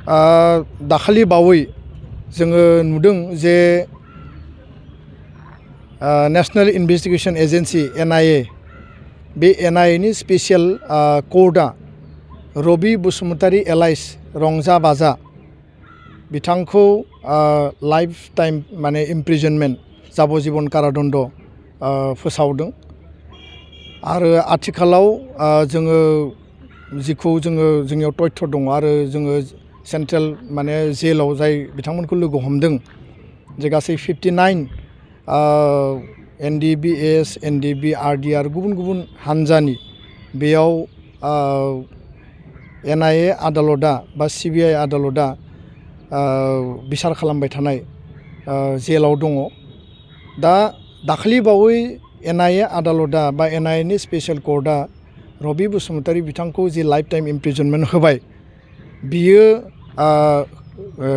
दाखालि बावै जोङो नुदों जे नेशनेल इन्वेस्टिगेशन एजेंसी NIA बे NIA नि स्पेशल कर्टआ रबि बसुमतारी एलाइस रंजा बाजा बिथांखौ लाइफ टाइम माने इम्प्रिजनमेन्ट जाबजीबन कारादण्ड फोसावदों आरो आथिखालाव जोङो जिखौ जोंनियाव तथ्य दङ आरो जोङो सेन्ट्रेल माने जेलाव जाय बिथांमोनखौ लोगो हमदों जे गासै 59 NDBS NDB RDR गुबुन गुबुन हानजानि बेयाव NIA आदालतआ बा CBI आदालतआ बिसार खालामबाय थानाय जेलाव दङ। दा दाखालि बावै NIA आदालतआ बा NIA नि स्पेशल कर्टआ रबि बसुमतारी बिथांखौ जि लाइफ टाइम इम्प्रिजनमेन्ट होबाय बियो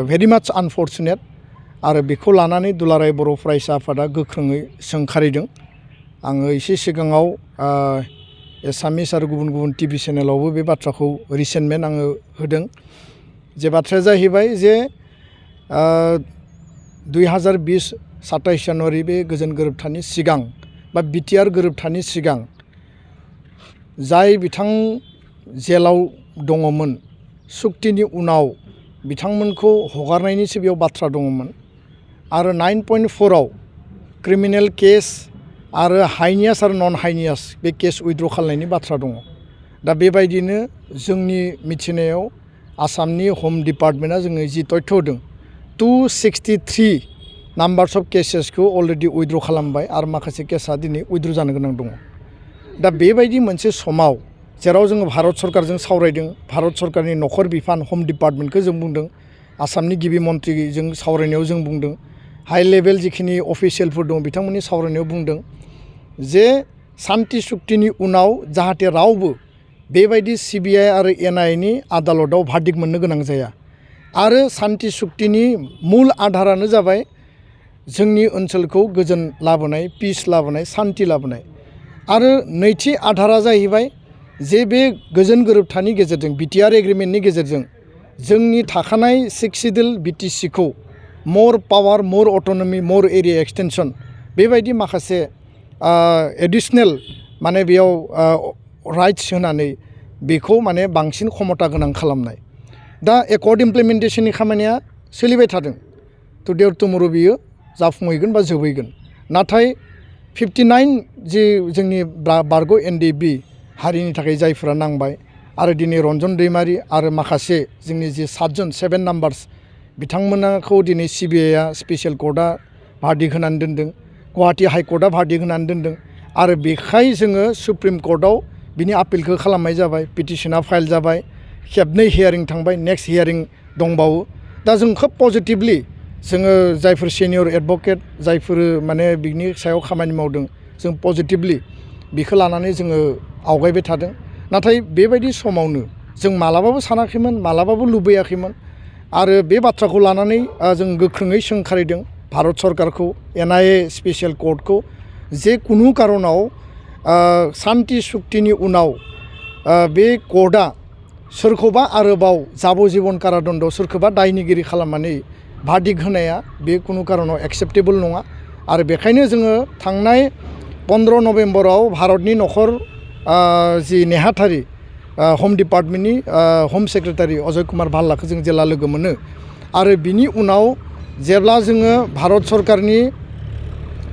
भेरि माच आनफर्चुनेट आरो बेखौ लानानै दुलाराय बर' फरायसा आफादा गोख्रोङै सोंखारिदों। आङो एसे सिगाङाव एसामिस आरो गुबुन गुबुन TV चेनेलावबो बे बाथ्राखौ रिसेन्टमेन्ट आङो होदों जे बाथ्राया जाहैबाय जे 2020 27 जानुवारि बे गोजोन गोरोबथानि सिगां बा BTR गोरोबथानि सिगां जाय बिथां जेलाव दङमोन सुक्तिनि उनाव बिथांमोनखौ हगारनायनिसो बेयाव बाथ्रा दङमोन आरो 9.4 आव क्रिमिनेल केस आरो हाइनियास आरो नन हाइनियास बे केस उइथड्र खालामनायनि बाथ्रा दङ। दा बेबायदिनो जोंनि मिथिनायाव आसामनि हम डिपार्टमेन्टआ जोंनो जि तथ्य होदों 263 नाम्बार्स अफ केसेसखौ अलरेडि उइथड्र खालामबाय आरो माखासे केसा दिनै उइथड्र जानो गोनां दङ। दा बेबायदि मोनसे समाव जेराव जोङो भारत सरकारजों सावरायदों भारत सरकारनि नखर बिफान हम डिपार्टमेन्टखौ जों बुंदों आसामनि गिबि मन्थ्रिजों सावरायनायाव जों बुंदों हाई लेभेल जिखिनि अफिसियेलफोर दं बिथांमोननि सावरायनायाव बुंदों जे सान्ति सुक्तिनि उनाव जाहाथे रावबो बेबायदि CBI आरो NIA नि आदालतआव भार्डिक्ट मोननो गोनां जाया आरो सान्ति सुक्तिनि मुल आधारानो जाबाय जोंनि ओनसोलखौ गोजोन लाबोनाय पिस लाबोनाय सान्ति लाबोनाय आरो नैथि आधारा जाहैबाय जे बे गोजोन गोरोबथानि गेजेरजों BTR एग्रिमेन्टनि गेजेरजों जोंनि थाखानाय 6 सिडिउल BTC खौ मोर पावार मोर अट'नमि मोर एरिया एक्सटेनसन बेबायदि माखासे एडिशनेल माने बेयाव राइट्स होनानै बेखौ माने बांसिन क्षमता गोनां खालामनाय। दा एकर्ड इमप्लिमेन्टेशननि खामानिया सोलिबाय थादों टुडे अर टुमरो बियो जाफुंहैगोन बा जोबहैगोन नाथाय 59 जि जोंनि बारग' NDFB हारिनि थाखाय जायफोरा नांबाय आरो दिनै रन्जन दैमारि आरो माखासे जोंनि जि 7 नाम्बार्स बिथांमोनखौ दिनै CBIआ स्पेशल कर्टआ भार्डिक्ट होनानै दोनदों गुवाहाटी हाइकर्टआ भार्डिक्ट होनानै दोनदों आरो बेखाय जोङो सुप्रिम कर्टआव बिनि आपिलखौ खालामनाय जाबाय पिटिशना फाइल जाबाय खेबनै हियारिं थांबाय नेक्स्ट हियारिं दंबावो। दा जों खोब पजिटिभलि जोङो जायफोर सिनियर एडभकेट जायफोर माने बिनि सायाव खामानि मावदों जों पजिटिभलि बेखौ लानानै जोङो आवगायबाय थादों। नाथाय बेबायदि समावनो जों मालाबाबो सानाखैमोन मालाबाबो लुबैयाखैमोन आरो बे बाथ्राखौ लानानै जों गोख्रोङै सोंखारिदों भारत सरकारखौ NIA स्पेशल कर्टखौ जे कुनु कारनाव सान्ति सुक्तिनि उनाव बे कर्टआ सोरखौबा आरोबाव जाबजीबन कारादण्ड सोरखौबा दायनिगिरि खालामनानै भार्डिक्ट होनाया बे कुनु कारनाव एक्सेप्टेबल नङा आरो बेखायनो जोङो थांनाय 15 नभेम्बराव भारतनि नखर जि नेहाथारि हम डिपार्टमेन्टनि हम सेक्रेटारि अजय कुमार भाल्लाखौ जों जेला लोगो मोनो आरो बिनि उनाव जेब्ला जोङो भारत सरकारनि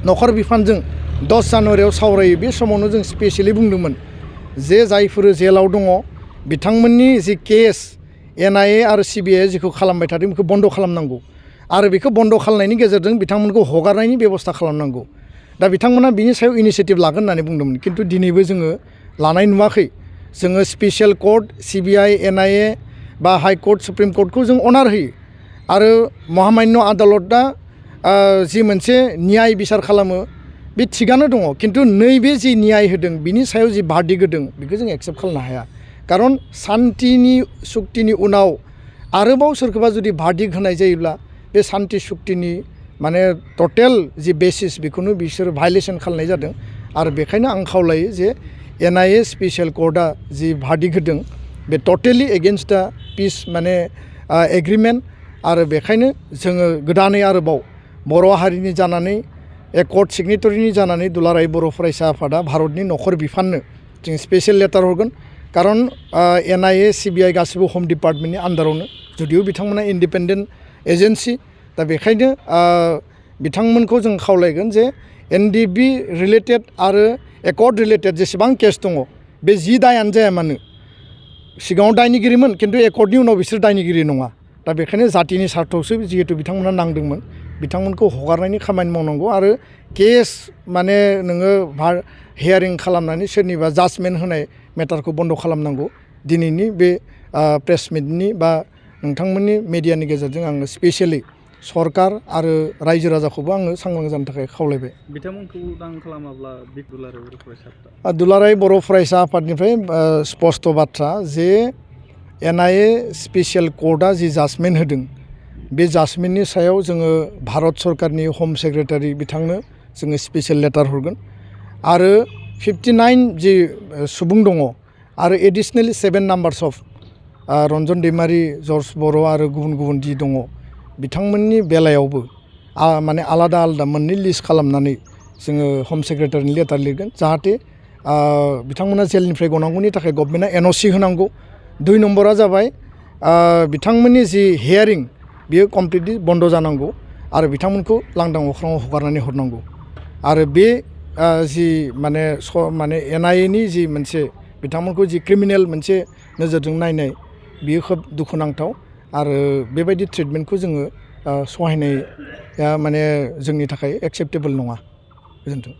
नखर बिफानजों 10 जानुवारियाव सावरायो बे समावनो जों स्पेसियेलि बुंदोंमोन जे जायफोर जेलाव दङ बिथांमोननि जि केस NIA आरो CBI जिखौ खालामबाय थादों बेखौ बन्द खालामनांगौ आरो बेखौ बन्द खालामनायनि गेजेरजों बिथांमोनखौ हगारनायनि बेबस्था खालामनांगौ। दा बिथांमोना बिनि सायाव इनिशिएटिभ लागोन होननानै बुंदोंमोन खिन्थु दिनैबो जोङो लानाय नुवाखै। जोङो स्पेशल कर्ट CBI NIA बा हाइ कर्ट सुप्रिम कर्टखौ जों अनार होयो आरो महामान्य आदालतआ जि मोनसे न्याय बिसार खालामो बे थिगानो दङ खिन्थु नैबे जि न्याय होदों बिनि सायाव जि भार्डिक्ट होदों बेखौ जों एक्सेप्ट खालामनो हाया खारन सान्तिनि सुक्तिनि उनाव आरोबाव सोरखौबा जुदि भार्डिक्ट होनाय जायोब्ला बे सान्ति सुक्तिनि माने टटेल जि बेसिस बेखौनो बिसोर भायलेसन खालामनाय जादों आरो बेखायनो आं खावलायो जे NIA स्पेशल कर्टआ जि भार्डिक्ट होदों बे टटेलि एगेन्स्ट दा पिस माने एग्रिमेन्ट आरो बेखायनो जोङो गोदानै आरोबाव बर' हारिनि जानानै एकर्ड सिगनेटरिनि जानानै दुलाराय बर' फरायसा आफादा भारतनि नखर बिफाननो जों स्पेसियेल लेटार हरगोन खारन NIA CBI गासिबो हम डिपार्टमेन्टनि आन्दारावनो जुदिও बिथांमोना इन्डिपेन्डेन्ट एजेन्सि दा बेखायनो बिथांमोनखौ जों खावलायगोन जे NDFB रिलेटेड आरो एकर्ड रिलेटेड जेसेबां केस दङ बे 10 दायानो जाया मानो सिगाङाव दायनिगिरिमोन खिन्थु एकर्डनि उनाव बिसोर दायनिगिरि नङा दा बेखायनो जातिनि सार्थआवसो जिहेतु बिथांमोना नांदोंमोन बिथांमोनखौ हगारनायनि खामानि मावनांगौ आरो केस माने नोङो हियारिं खालामनानै सोरनिबा जाजमेन्ट होनाय मेटारखौ बन्द खालामनांगौ दिनैनि बे प्रेस मिटनि बा नोंथांमोननि मिडियानि गेजेरजों आङो स्पेसियेलि सरकार आरो रायजो राजाखौबो आङो सांग्रां जानो थाखाय खावलायबाय बिथांमोनखौ उदां खालामाब्ला दुलाराय बर' फरायसा आफादनिफ्राय स्पष्ट बाथ्रा जे NIA स्पेसियेल कर्टआ जि जाजमेन्ट होदों बे जाजमेन्टनि सायाव जोङो भारत सरकारनि हम सेक्रेटारि बिथांनो जोङो स्पेसियेल लेटार हरगोन आरो 59 जि सुबुं दङ आरो एडिशनेलि 7 numbers of Ranjan Daimary George बर' आरो गुबुन गुबुन जि दङ बिथांमोननि बेलायावबो माने आलादा आलादा मोननै लिस्ट खालामनानै जोङो हम सेक्रेटारिनि लेटार लिरगोन जाहाथे बिथांमोना जेलनिफ्राय गनांगौनि थाखाय गभर्नमेन्टआ NOC होनांगौ 2 नम्बरा जाबाय बिथांमोननि जि हियारिं बियो कमप्लिटलि बन्द जानांगौ आरो बिथांमोनखौ लांदां अख्राङाव हगारनानै हरनांगौ आरो बे जि माने NIA नि जि मोनसे बिथांमोनखौ जि क्रिमिनेल मोनसे नोजोरजों नायनाय बियो खोब दुखुनांथाव आरो बेबायदि ट्रिटमेन्टखौ जोङो सहायनाया माने जोंनि थाखाय एक्सेप्टेबल नङा गोजोन्थों।